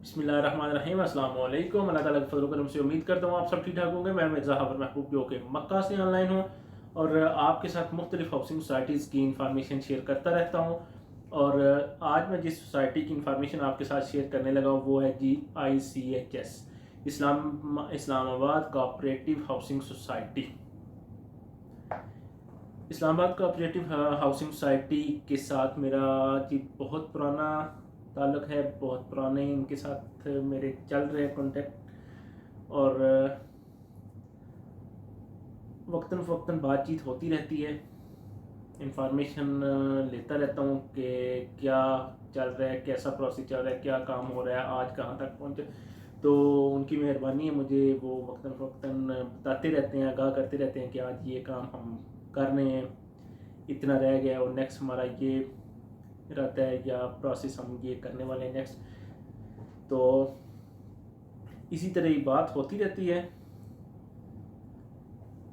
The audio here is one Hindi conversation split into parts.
बिस्मिल्लाहिर्रहमानिर्रहीम अस्सलाम वालेकुम। अल्लाह ताला के फजल करम से उम्मीद करता हूँ आप सब ठीक ठाक होंगे। मैं मिर्ज़ा हाफिज़ महबूब जो कि मक्का से ऑनलाइन हूँ और आपके साथ मुख्तलिफ हाउसिंग सोसाइटीज़ की इंफॉर्मेशन शेयर करता रहता हूँ। और आज मैं जिस सोसाइटी की इंफॉर्मेशन आपके साथ शेयर करने लगा हूँ वो है GICHS, Islamabad cooperative housing society. Islamabad cooperative housing society के साथ मेरा जी बहुत पुराना ताल्लुक़ है। बहुत पुराने इनके साथ मेरे चल रहे हैं कॉन्टेक्ट और वक्तन फ़वक्तन बातचीत होती रहती है। इंफॉर्मेशन लेता रहता हूँ कि क्या चल रहा है, कैसा प्रोसेस चल रहा है, क्या काम हो रहा है, आज कहाँ तक पहुँचे। तो उनकी मेहरबानी है, मुझे वो वक्तन फ़वक्तन बताते रहते हैं, आगाह करते रहते हैं कि आज ये काम हम कर रहे हैं, इतना रह गया और नेक्स्ट हमारा ये रहता है या प्रोसेस हम ये करने वाले हैं नेक्स्ट। तो इसी तरह की बात होती रहती है।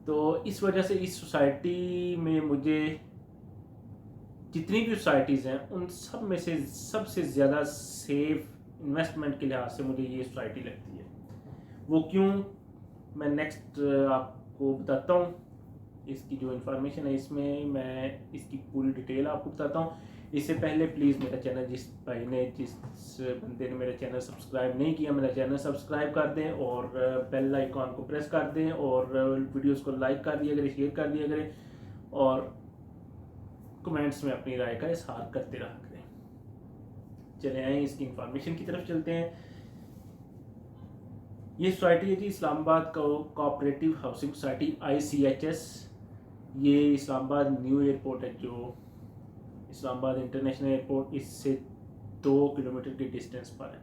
तो इस वजह से इस सोसाइटी में मुझे जितनी भी सोसाइटीज़ हैं उन सब में से सबसे ज़्यादा सेफ इन्वेस्टमेंट के लिहाज से मुझे ये सोसाइटी लगती है। वो क्यों, मैं नेक्स्ट आपको बताता हूँ। इसकी जो इन्फॉर्मेशन है इसमें मैं इसकी पूरी डिटेल आपको बताता हूँ। इससे पहले प्लीज़ मेरा चैनल, जिस बंदे ने मेरा चैनल सब्सक्राइब नहीं किया, मेरा चैनल सब्सक्राइब कर दें और बेल आइकॉन को प्रेस कर दें और वीडियोस को लाइक कर दिया करें, शेयर कर दिया करें और कमेंट्स में अपनी राय का इजहार करते रहा करें। चले आए इसकी इंफॉर्मेशन की तरफ चलते हैं। ये सोसाइटी है जी Islamabad cooperative housing society ICHS। ये इस्लामाबाद न्यू एयरपोर्ट है, जो इस्लामाबाद इंटरनेशनल एयरपोर्ट इससे 2 किलोमीटर की डिस्टेंस पर है।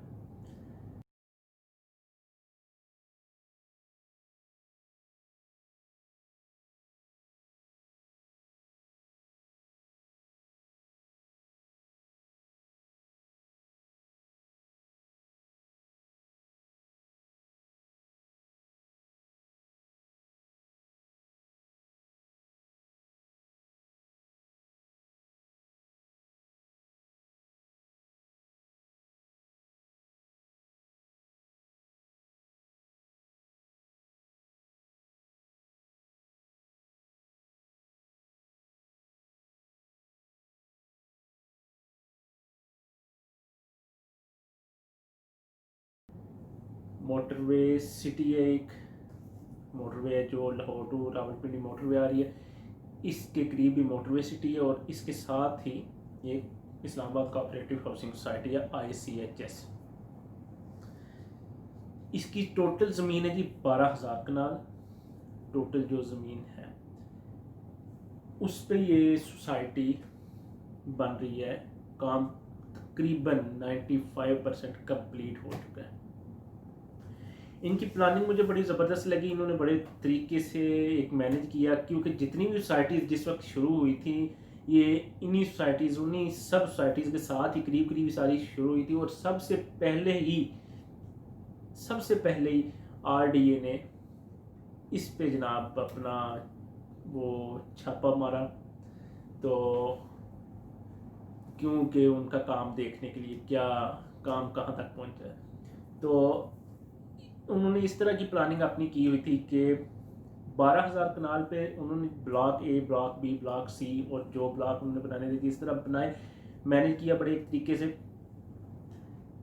मोटरवे सिटी है, एक मोटरवे है जो लाहौर टू रावलपिंडी मोटरवे आ रही है, इसके करीब ही मोटरवे सिटी है और इसके साथ ही ये इस्लामाबाद कोऑपरेटिव हाउसिंग सोसाइटी है ICHS। इसकी टोटल ज़मीन है जी 12,000 कनाल। टोटल जो ज़मीन है उस पर ये सोसाइटी बन रही है। काम तकरीबन 95% कंप्लीट हो चुका है। इनकी प्लानिंग मुझे बड़ी ज़बरदस्त लगी। इन्होंने बड़े तरीके से एक मैनेज किया, क्योंकि जितनी भी सोसाइटीज़ जिस वक्त शुरू हुई थी ये इन्हीं सोसाइटीज़, उन्हीं सब सोसाइटीज़ के साथ ही करीब करीब सारी शुरू हुई थी। और सबसे पहले ही RDA ने इस पे जनाब अपना वो छापा मारा। तो क्योंकि उनका काम देखने के लिए क्या काम कहाँ तक पहुँचा है, तो उन्होंने इस तरह की प्लानिंग अपनी की हुई थी कि 12,000 कनाल पे उन्होंने block A, block B, block C और जो ब्लॉक उन्होंने बनाने थे इस तरह बनाए, मैनेज किया बड़े एक तरीके से।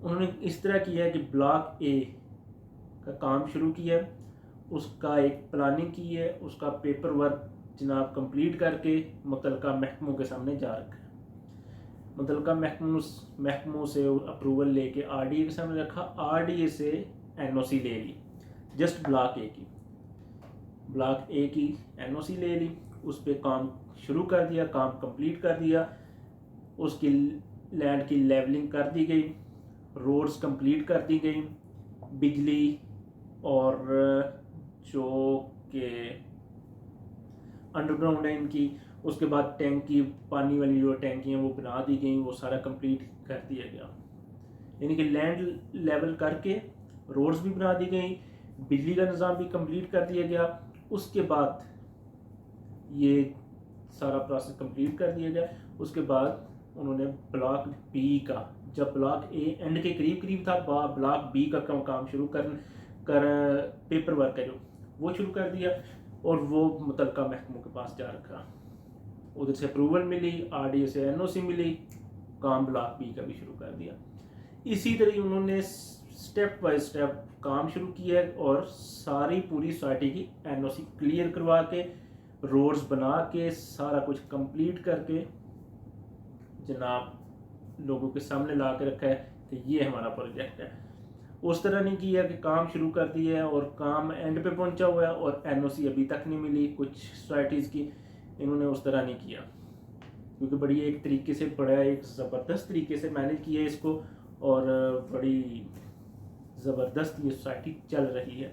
उन्होंने इस तरह किया है कि ब्लॉक A का काम शुरू किया, उसका एक प्लानिंग की है, उसका पेपर वर्क जनाब कंप्लीट करके मुतलका महकमों के सामने जा रखा है। मुतलका महकमों से अप्रूवल लेके RDA के सामने रखा, RDA से NOC ले ली। जस्ट ब्लॉक ए की NOC ले ली, उस पर काम शुरू कर दिया, काम कंप्लीट कर दिया। उसकी लैंड की लेवलिंग कर दी गई, रोड्स कंप्लीट कर दी गई, बिजली और जो के अंडरग्राउंड है इनकी, उसके बाद टैंकी, पानी वाली जो टैंकी हैं वो बना दी गई, वो सारा कंप्लीट कर दिया गया। यानी कि लैंड लेवल करके रोड्स भी बना दी गई, बिजली का निज़ाम भी कंप्लीट कर दिया गया। उसके बाद ये सारा प्रोसेस कंप्लीट कर दिया गया। उसके बाद उन्होंने ब्लॉक B का जब ब्लॉक ए एंड के करीब करीब था, ब्लॉक बी का काम शुरू कर पेपर वर्क है जो वो शुरू कर दिया और वो मुतलका महकमों के पास जा रखा। उधर से अप्रूवल मिली, RDA से NOC मिली, काम ब्लॉक बी का भी शुरू कर दिया। इसी तरह उन्होंने स्टेप बाय स्टेप काम शुरू किया और सारी पूरी सोसाइटी की NOC क्लियर करवा के, रोड्स बना के, सारा कुछ कंप्लीट करके जनाब लोगों के सामने ला के रखा है कि ये हमारा प्रोजेक्ट है। उस तरह नहीं किया कि काम शुरू कर दिया है और काम एंड पे पहुंचा हुआ है और NOC अभी तक नहीं मिली कुछ सोसाइटीज़ की। इन्होंने उस तरह नहीं किया, क्योंकि बड़ी एक तरीके से बड़ा एक ज़बरदस्त तरीके से मैनेज किया है इसको और बड़ी ज़बरदस्त ये सोसाइटी चल रही है।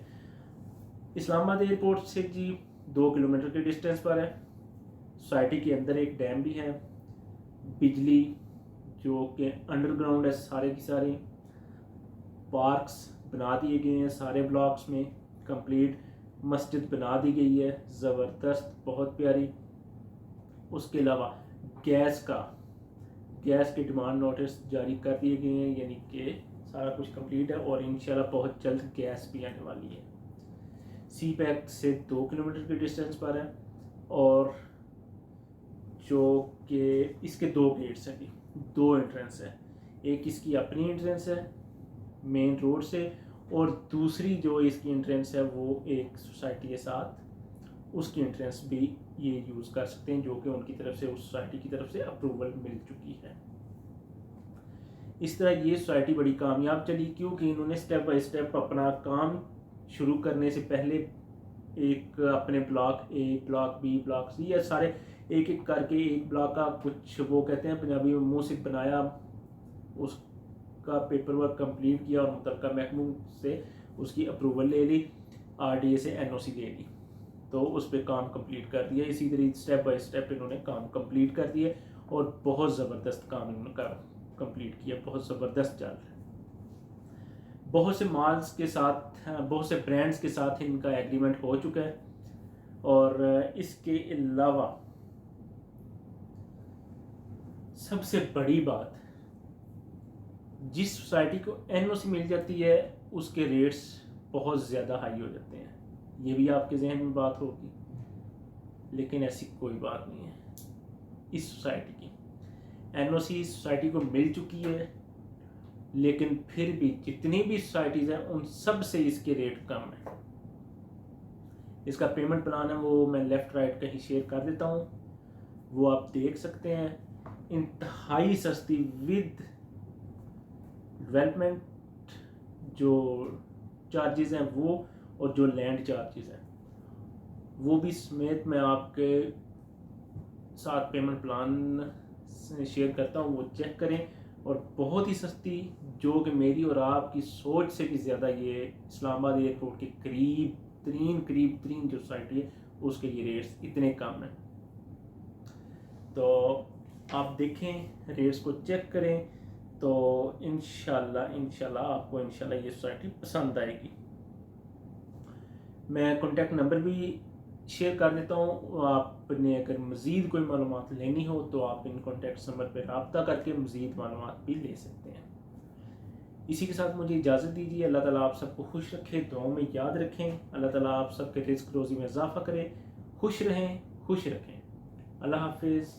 इस्लामाबाद एयरपोर्ट से जी 2 किलोमीटर के डिस्टेंस पर है। सोसाइटी के अंदर एक डैम भी है, बिजली जो कि अंडरग्राउंड है सारे की सारे, पार्क्स बना दिए गए हैं सारे ब्लॉक्स में कंप्लीट, मस्जिद बना दी गई है ज़बरदस्त बहुत प्यारी। उसके अलावा गैस के डिमांड नोटिस जारी कर दिए गए हैं, यानी कि सारा कुछ कंप्लीट है और इंशाल्लाह बहुत जल्द गैस भी आने वाली है। CPEC से 2 किलोमीटर के डिस्टेंस पर है और जो कि इसके 2 गेट्स हैं, 2 एंट्रेंस है। एक इसकी अपनी एंट्रेंस है मेन रोड से और दूसरी जो इसकी एंट्रेंस है वो एक सोसाइटी के साथ, उसकी एंट्रेंस भी ये यूज़ कर सकते हैं जो कि उनकी तरफ से, उस सोसाइटी की तरफ से अप्रूवल मिल चुकी है। इस तरह ये सोसाइटी बड़ी कामयाब चली, क्योंकि इन्होंने स्टेप बाय स्टेप अपना काम शुरू करने से पहले एक अपने block A, block B, block C या सारे एक एक करके एक ब्लॉक का कुछ वो कहते हैं पंजाबी में मुँह से बनाया, उसका पेपर वर्क कंप्लीट किया और मुतलका महकमों से उसकी अप्रूवल ले ली, RDA से NOC ले ली, तो उस पर काम कंप्लीट कर दिया। इसी तरह स्टेप बाय स्टेप इन्होंने काम कंप्लीट कर दिए और बहुत ज़बरदस्त काम इन्होंने कंप्लीट किया, बहुत ज़बरदस्त चल रहा है। बहुत से मॉल्स के साथ, बहुत से ब्रांड्स के साथ इनका एग्रीमेंट हो चुका है और इसके अलावा सबसे बड़ी बात, जिस सोसाइटी को NOC मिल जाती है उसके रेट्स बहुत ज़्यादा हाई हो जाते हैं। ये भी आपके जहन में बात होगी, लेकिन ऐसी कोई बात नहीं है। इस सोसाइटी की NOC इस सोसाइटी को मिल चुकी है, लेकिन फिर भी जितनी भी सोसाइटीज़ हैं उन सब से इसके रेट कम है। इसका पेमेंट प्लान है वो मैं लेफ़्ट राइट कहीं शेयर कर देता हूँ, वो आप देख सकते हैं। इंतहाई सस्ती विद डेवलपमेंट जो चार्जेस हैं वो, और जो लैंड चार्जेस हैं वो भी समेत मैं आपके साथ पेमेंट प्लान शेयर करता हूँ, वो चेक करें। और बहुत ही सस्ती, जो कि मेरी और आपकी सोच से भी ज़्यादा, ये इस्लामाबाद एयरपोर्ट के करीब तरीन जो सोसाइटी है उसके ये रेट्स इतने कम हैं। तो आप देखें, रेट्स को चेक करें, तो इंशाल्लाह आपको इंशाल्लाह ये सोसाइटी पसंद आएगी। मैं कॉन्टैक्ट नंबर भी शेयर कर देता हूँ, आपने अगर मज़ीद कोई मालूमात लेनी हो तो आप इन कॉन्टैक्ट नंबर पर रब्ता करके मज़ीद मालूमात भी ले सकते हैं। इसी के साथ मुझे इजाज़त दीजिए। अल्लाह ताला आप सबको खुश रखे, दुआओं में याद रखें। अल्लाह ताला आप सबके रिज़्क़ रोज़ी में इजाफ़ा करे, खुश रहें, खुश रखें। अल्लाह हाफिज़।